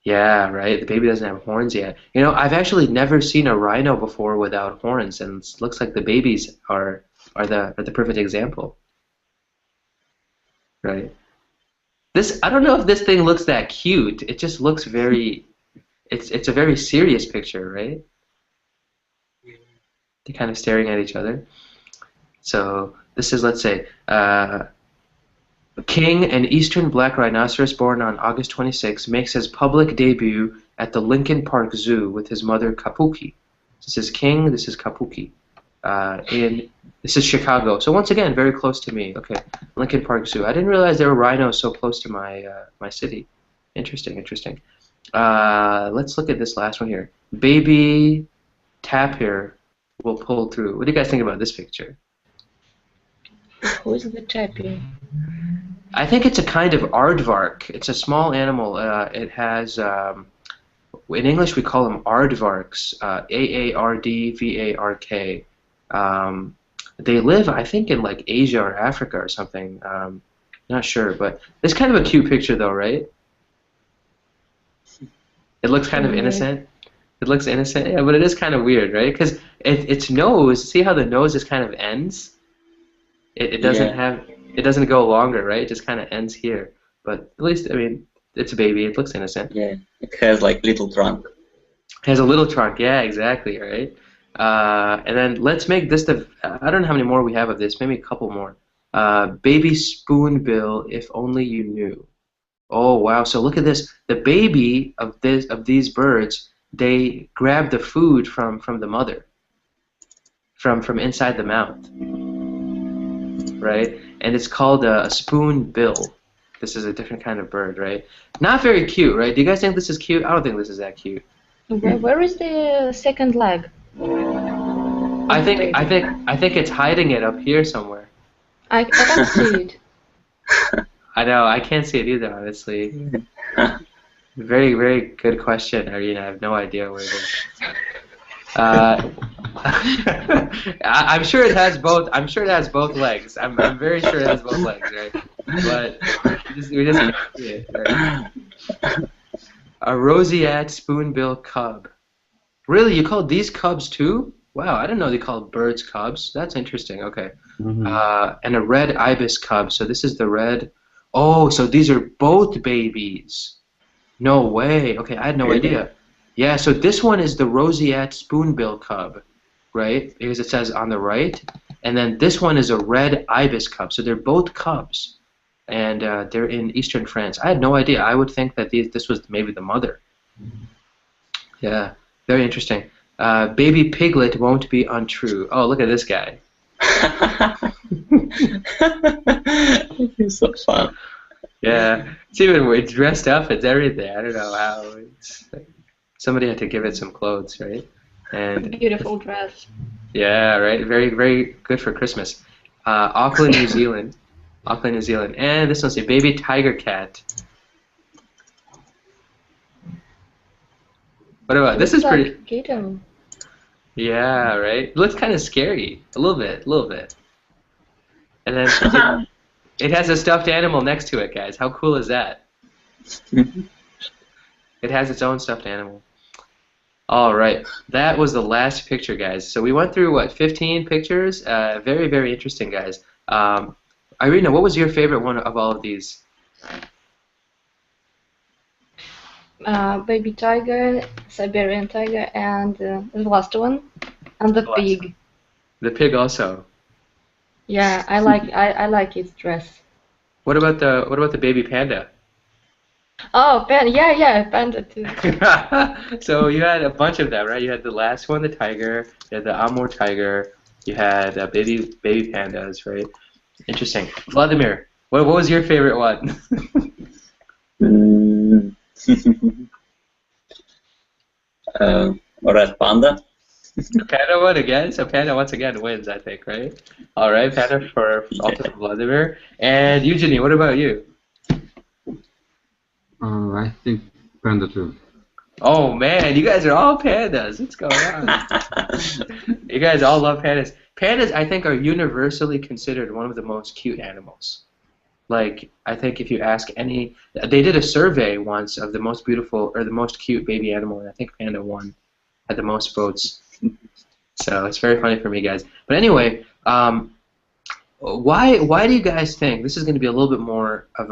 Yeah, right. The baby doesn't have horns yet. I've actually never seen a rhino before without horns, and it looks like the babies are the perfect example. Right. I don't know if this thing looks that cute. It just looks very. It's a very serious picture, right? They're kind of staring at each other. So this is, let's say, King, an eastern black rhinoceros born on August 26, makes his public debut at the Lincoln Park Zoo with his mother Kapuki. This is King, this is Kapuki. This is Chicago. So once again, very close to me. Okay, Lincoln Park Zoo. I didn't realize there were rhinos so close to my city. Interesting. Let's look at this last one here. Baby tapir will pull through. What do you guys think about this picture? Who is the tapir? I think it's a kind of aardvark. It's a small animal. It has, in English we call them aardvarks, Aardvark. They live, I think, in like Asia or Africa or something. Not sure, but it's kind of a cute picture though, right? It looks kind of innocent. It looks innocent, yeah, but it is kind of weird, right? Because its nose, see how the nose just kind of ends? It doesn't have, it doesn't go longer, right? It just kind of ends here. But at least, it's a baby. It looks innocent. Yeah, it has like little trunk. It has a little trunk, yeah, exactly, right? And then let's make this I don't know how many more we have of this, maybe a couple more. Baby spoonbill, if only you knew. Oh, wow, so look at this. The baby of these birds, they grab the food from the mother, from inside the mouth, right? And it's called a spoonbill. This is a different kind of bird, right? Not very cute, right? Do you guys think this is cute? I don't think this is that cute. Where is the second leg? I think it's hiding it up here somewhere. I can't see it. I know, I can't see it either, honestly. Very, very good question, Arina. I have no idea where it is. I'm sure it has both. I'm sure it has both legs. I'm very sure it has both legs, right? But we just can't see it, right? A roseate spoonbill cub. Really, you called these cubs too? Wow, I didn't know they called birds cubs. That's interesting. Okay. Mm-hmm. And a red ibis cub. So this is the red. Oh, so these are both babies. No way. Okay, I had no idea. Yeah, so this one is the roseate spoonbill cub, right? Because it says on the right. And then this one is a red ibis cub. So they're both cubs, and they're in eastern France. I had no idea. I would think that this was maybe the mother. Yeah, very interesting. Baby piglet won't be untrue. Oh, look at this guy. He's so fun. Yeah, it's dressed up. It's everything. I don't know how. Somebody had to give it some clothes, right? And Beautiful dress. yeah, right. Very, very good for Christmas. Auckland, New Zealand. Auckland, New Zealand. And this one's a baby tiger cat. What about this? Is pretty. Kitten. Yeah, right. It looks kind of scary. A little bit. And then it has a stuffed animal next to it, guys. How cool is that? It has its own stuffed animal. All right, that was the last picture, guys. So we went through, what, 15 pictures? Very, very interesting, guys. Irina, what was your favorite one of all of these? Baby tiger, Siberian tiger, and the last one, and the pig. The pig also. Yeah, I like its dress. What about the baby panda? Oh, panda! Yeah, panda too. So you had a bunch of them, right? You had the last one, the tiger. You had the Amur tiger. You had baby pandas, right? Interesting. Vladimir, what was your favorite one? Red panda. Panda won again, so Panda once again wins, I think, right? All right, Panda for also for Vladimir. And Eugenie, what about you? I think panda too. Oh man, you guys are all pandas. What's going on? You guys all love pandas. Pandas, I think, are universally considered one of the most cute animals. Like, I think if you ask any, they did a survey once of the most beautiful or the most cute baby animal, and I think panda won, had the most votes. So it's very funny for me, guys. But anyway, why do you guys think this is going to be a little bit more of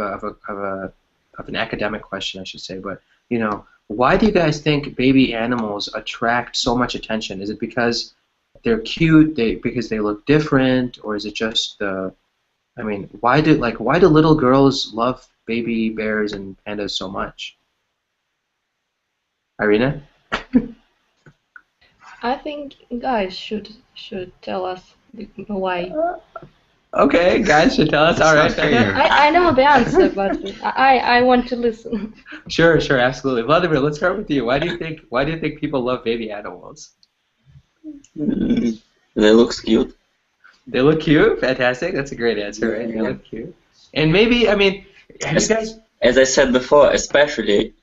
an academic question, I should say? But you know, why do you guys think baby animals attract so much attention? Is it because they're cute, because they look different, or is it just the? I mean, why do little girls love baby bears and pandas so much? Irina? I think guys should tell us why. Okay, guys should tell us. All right. I know the answer, but I want to listen. Sure, absolutely. Vladimir, let's start with you. Why do you think people love baby animals? They look cute. They look cute? Fantastic. That's a great answer, right? Yeah. They look cute. And maybe, I mean, have you guys... As I said before, especially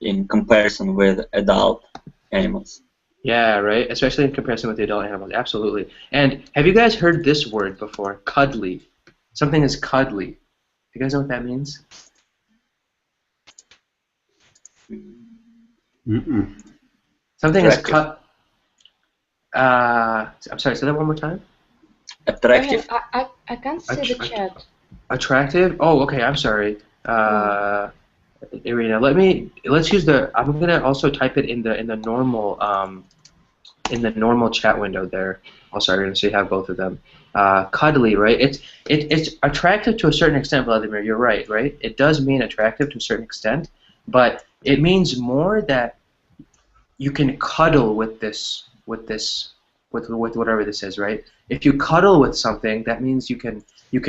in comparison with adult animals. Yeah, right? Especially in comparison with the adult animals. Absolutely. And have you guys heard this word before? Cuddly. Something is cuddly. Do you guys know what that means? Mm-mm. Something is I'm sorry, say that one more time. Attractive. I can't see the chat. Attractive? Oh, okay. I'm sorry. Irina, let's use the. I'm gonna also type it in the normal chat window there. Also, Irina, so you have both of them. Cuddly, right? It's attractive to a certain extent, Vladimir. You're right, right? It does mean attractive to a certain extent, but it means more that you can cuddle with whatever this is, right? If you cuddle with something, that means you can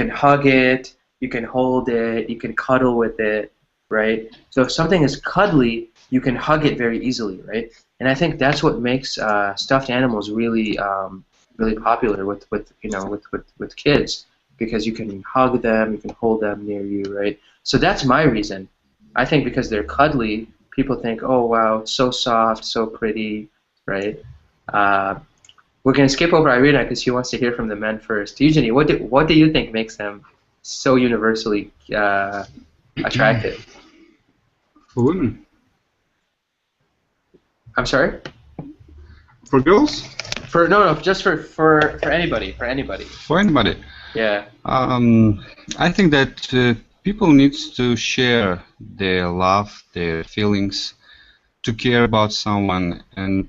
hug it, you can hold it, you can cuddle with it, right? So if something is cuddly, you can hug it very easily, right? And I think that's what makes stuffed animals really really popular with kids, because you can hug them, you can hold them near you, right? So that's my reason. I think because they're cuddly, people think, oh wow, it's so soft, so pretty, right? We're going to skip over Irina because she wants to hear from the men first. Eugenie, what do you think makes them so universally attractive? For women. I'm sorry? For girls? No, just for anybody. For anybody. For anybody. Yeah. I think that people need to share their love, their feelings, to care about someone, and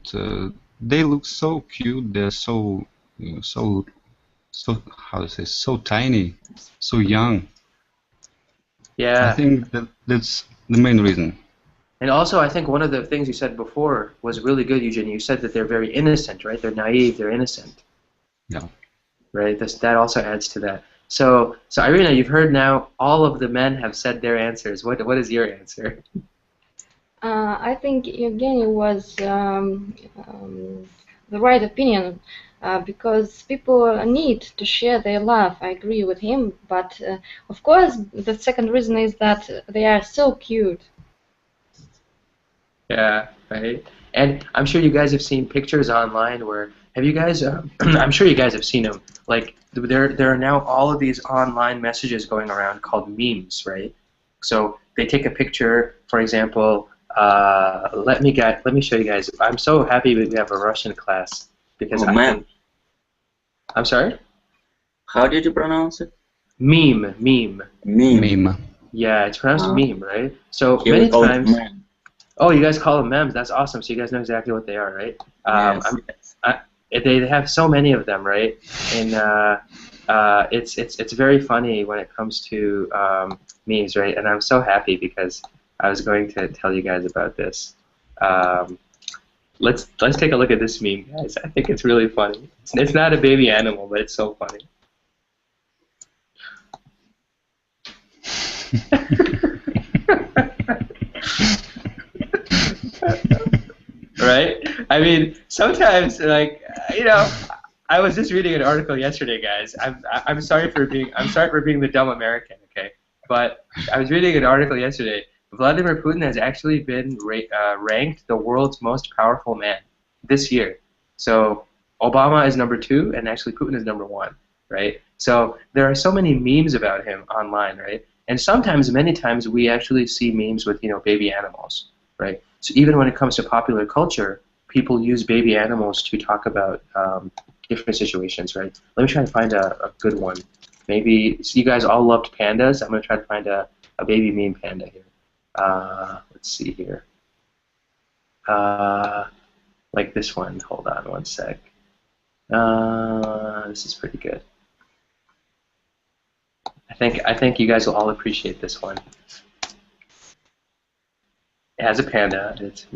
they look so cute. They're so so, how to say, so tiny, so young. Yeah. I think that's the main reason. And also, I think one of the things you said before was really good, Eugene. You said that they're very innocent, right? They're naive, they're innocent. Yeah. Right? That also adds to that. So Irina, you've heard now all of the men have said their answers. What is your answer? I think Evgeny was the right opinion because people need to share their love. I agree with him, but of course the second reason is that they are so cute. Yeah, right. And I'm sure you guys have seen pictures online where have you guys? I'm sure you guys have seen them. Like there are now all of these online messages going around called memes, right? So they take a picture, for example. Let me show you guys. I'm so happy we have a Russian class because I'm sorry. How did you pronounce it? Meme. Meme. Yeah, it's pronounced meme, right? So many times. Oh, you guys call them memes. That's awesome. So you guys know exactly what they are, right? They have so many of them, right? And it's very funny when it comes to memes, right? And I'm so happy because I was going to tell you guys about this. Let's take a look at this meme, guys. I think it's really funny. It's not a baby animal, but it's so funny. Right? I mean, sometimes, like, you know, I was just reading an article yesterday, guys. I'm sorry for being the dumb American, okay? But I was reading an article yesterday. Vladimir Putin has actually been ranked the world's most powerful man this year. So Obama is number 2, and actually Putin is number 1, right? So there are so many memes about him online, right? And sometimes, many times, we actually see memes with, you know, baby animals, right? So even when it comes to popular culture, people use baby animals to talk about different situations, right? Let me try to find a good one. Maybe, so you guys all loved pandas. I'm going to try to find a baby meme panda here. Let's see here. Like this one. Hold on one sec. This is pretty good. I think you guys will all appreciate this one. It has a panda. It's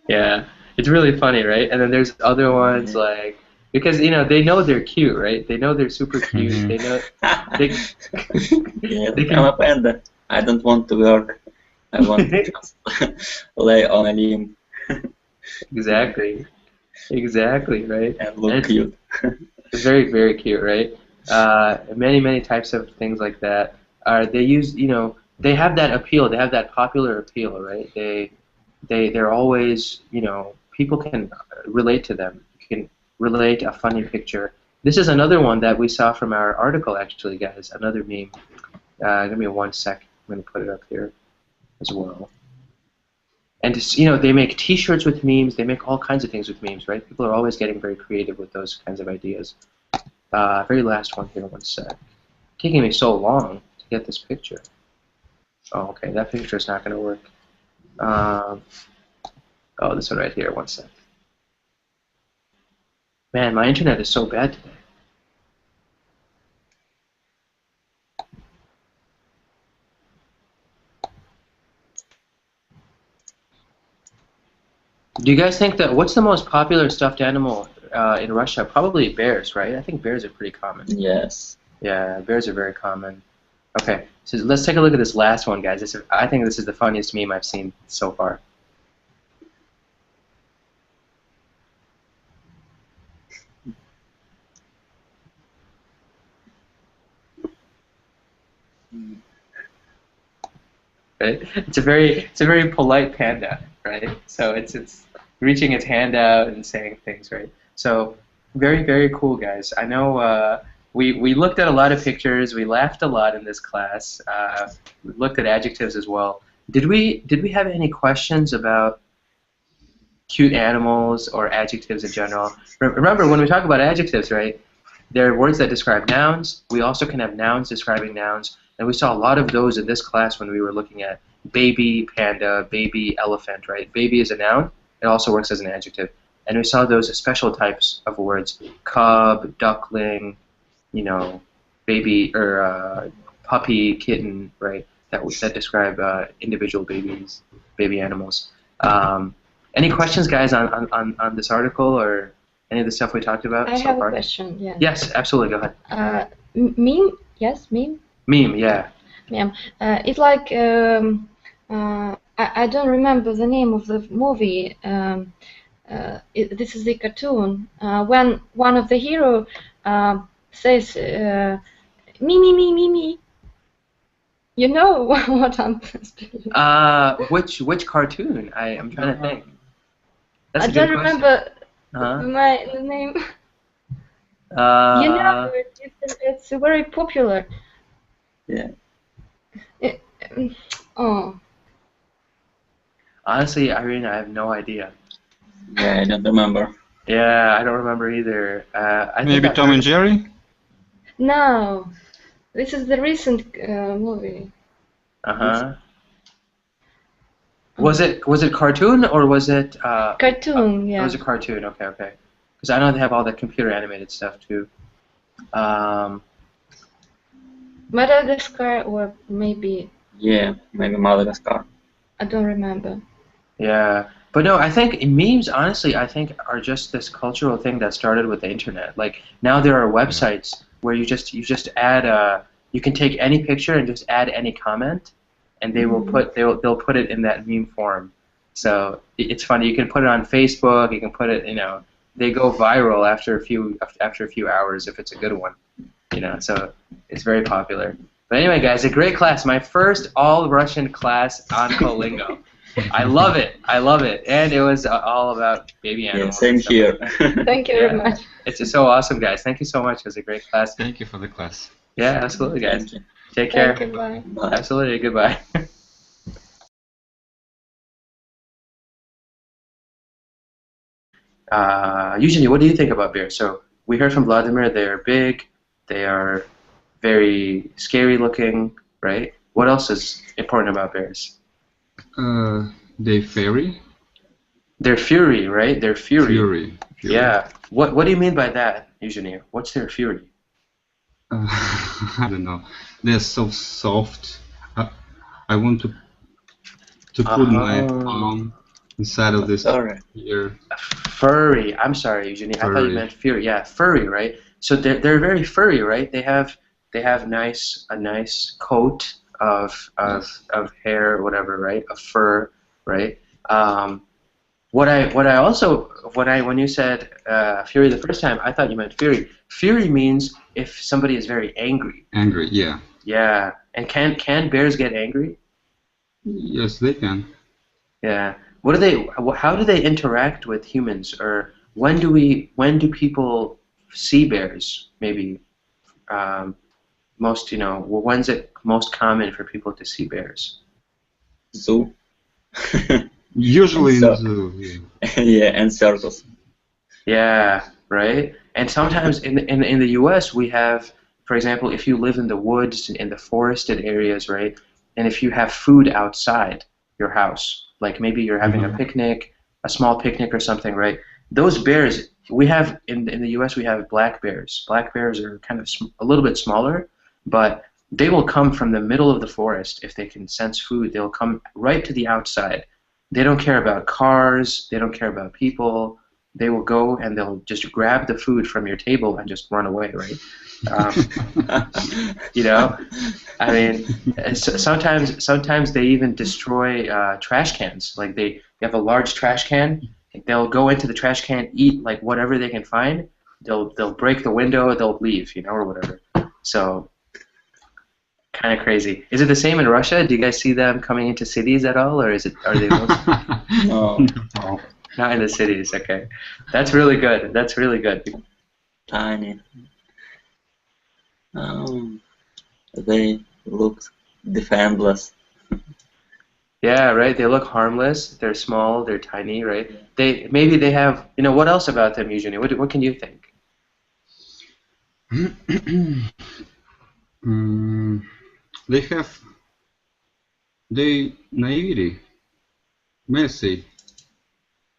yeah, it's really funny, right? And then there's other ones like because you know they know they're cute, right? They know they're super cute. They know they. Yeah, I'm a panda. I don't want to work. I want to just lay on a limb. Exactly, right? And look cute. It's very, very cute, right? Many types of things like that. They use, you know, they have that appeal. They have that popular appeal, right? They're always, you know, people can relate to them. You can relate a funny picture. This is another one that we saw from our article, actually, guys. Another meme. Give me 1 sec. I'm going to put it up here as well. And you know, they make T-shirts with memes. They make all kinds of things with memes, right? People are always getting very creative with those kinds of ideas. Very last one here. 1 sec. Taking me so long to get this picture. Oh, okay. That picture is not going to work. Oh, this one right here. 1 sec. Man, my internet is so bad today. Do you guys think that what's the most popular stuffed animal in Russia? Probably bears, right? I think bears are pretty common. Yes. Yeah, bears are very common. Okay, so let's take a look at this last one, guys. I think this is the funniest meme I've seen so far. Right? It's a very polite panda, right? So it's reaching its hand out and saying things, right? So very cool, guys. I know we looked at a lot of pictures. We laughed a lot in this class. We looked at adjectives as well. Did we have any questions about cute animals or adjectives in general? Remember when we talk about adjectives, right? They're words that describe nouns. We also can have nouns describing nouns. And we saw a lot of those in this class when we were looking at baby, panda, baby, elephant, right? Baby is a noun. It also works as an adjective. And we saw those special types of words, cub, duckling, you know, baby, or puppy, kitten, right? That describe individual babies, baby animals. Any questions, guys, on this article or any of the stuff we talked about I so have far? a question, yeah. Yes, absolutely, go ahead. Meme? Yes, meme? Meme, yeah. Meme. It's like, I don't remember the name of the movie. This is the cartoon. When one of the hero says, me, me, me, me, me. You know what I'm speaking? Which cartoon? I'm trying to think. That's I don't remember the name. You know, it's very popular. Yeah. Oh. Honestly, Irina, I have no idea. Yeah, I don't remember. Yeah, I don't remember either. Maybe Tom and Jerry? No, this is the recent movie. Was it cartoon or was it? Cartoon, yeah. It was a cartoon. Okay, okay. Because I know they have all the computer animated stuff too. Madagascar or maybe. Yeah, maybe Madagascar. I don't remember. Yeah, but no, I think memes, honestly, I think are just this cultural thing that started with the internet. Like now there are websites where you just add you can take any picture and just add any comment, and they will they'll put it in that meme form. So it's funny. You can put it on Facebook. You can put it, you know, they go viral after a few hours if it's a good one, you know. So it's very popular. But anyway, guys, a great class. My first all-Russian class on Colingo. I love it. I love it. And it was all about baby animals. Yeah, same here. Thank you very much. It's just so awesome, guys. Thank you so much. It was a great class. Thank you for the class. Yeah, absolutely, guys. Take care. Thank you, bye. Bye. Absolutely. Goodbye. Eugenie, what do you think about bears? So we heard from Vladimir, they're big, they are very scary looking, right? What else is important about bears? They fairy? They're fury, right? They're fury. Fury. Yeah. What do you mean by that, Eugenie? What's their fury? I don't know. They're so soft. I want to put my palm inside of this ear. Furry. I'm sorry, Eugenie. I thought you meant fury. Yeah, furry, right? So they're very furry, right? They have a nice coat of hair or whatever, right? Of fur, right? When you said fury the first time, I thought you meant fury. Fury means if somebody is very angry. Angry, yeah. Yeah. And can bears get angry? Yes, they can. Yeah. How do they interact with humans, or when do people see bears? Maybe when's it most common for people to see bears? Zoo. Usually in the zoo. Yeah. Yeah, and circus. Yeah, right. And sometimes in the U.S. we have, for example, if you live in the woods, in the forested areas, right, and if you have food outside your house, like maybe you're having a picnic, a small picnic or something, right? Those bears, we have in the U.S. we have black bears. Black bears are kind of a little bit smaller, but they will come from the middle of the forest if they can sense food. They'll come right to the outside. They don't care about cars. They don't care about people. They will go and they'll just grab the food from your table and just run away, right? You know, I mean, sometimes they even destroy trash cans. Like you have a large trash can, they'll go into the trash can, eat like whatever they can find. They'll break the window, they'll leave, you know, or whatever. So kind of crazy. Is it the same in Russia? Do you guys see them coming into cities at all, or are they mostly? No. Not in the cities. Okay, that's really good. That's really good. Tiny. They look defenseless. Yeah, right. They look harmless. They're small. They're tiny, right? Maybe they have. You know, what else about them, Eugenie? What can you think? They have the naivety, messy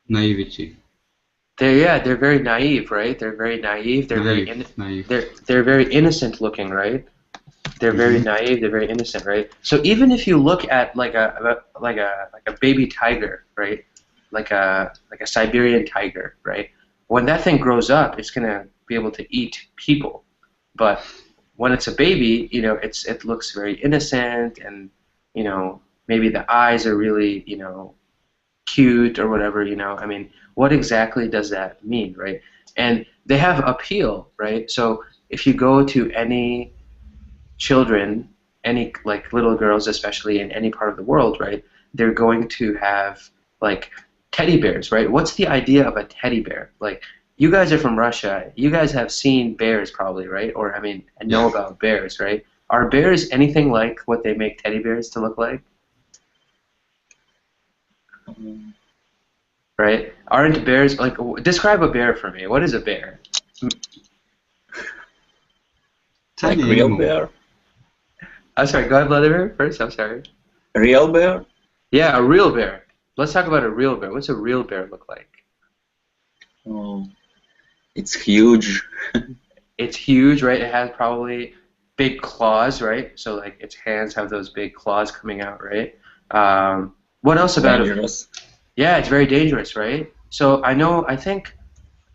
naivety. They're very naive, right? They're very naive. They're naive. They're very innocent looking, right? They're very naive. They're very innocent, right? So even if you look at like a baby tiger, right? Like a Siberian tiger, right? When that thing grows up, it's gonna be able to eat people. But when it's a baby, you know, it looks very innocent, and you know, maybe the eyes are really, you know, cute or whatever, you know. I mean, what exactly does that mean, right? And they have appeal, right? So if you go to any children, any like little girls especially in any part of the world, right, they're going to have like teddy bears, right? What's the idea of a teddy bear? Like, you guys are from Russia, you guys have seen bears probably, right? Or I mean, and know about bears, right? Are bears anything like what they make teddy bears to look like? Right? Aren't bears like, describe a bear for me. What is a bear? Like real bear? I'm sorry, go ahead, Vladimir, first. I'm sorry. Real bear? Yeah, a real bear. Let's talk about a real bear. What's a real bear look like? Oh, it's huge. It's huge, right? It has probably big claws, right? So like its hands have those big claws coming out, right? What else about Dangerous. it? Yeah, it's very dangerous, right? So I think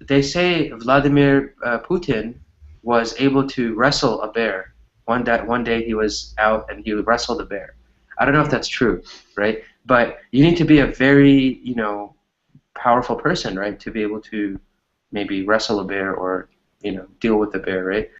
they say Vladimir Putin was able to wrestle a bear. One day he was out and he wrestled a bear. I don't know if that's true, right? But you need to be a very, you know, powerful person, right, to be able to maybe wrestle a bear or, you know, deal with a bear, right?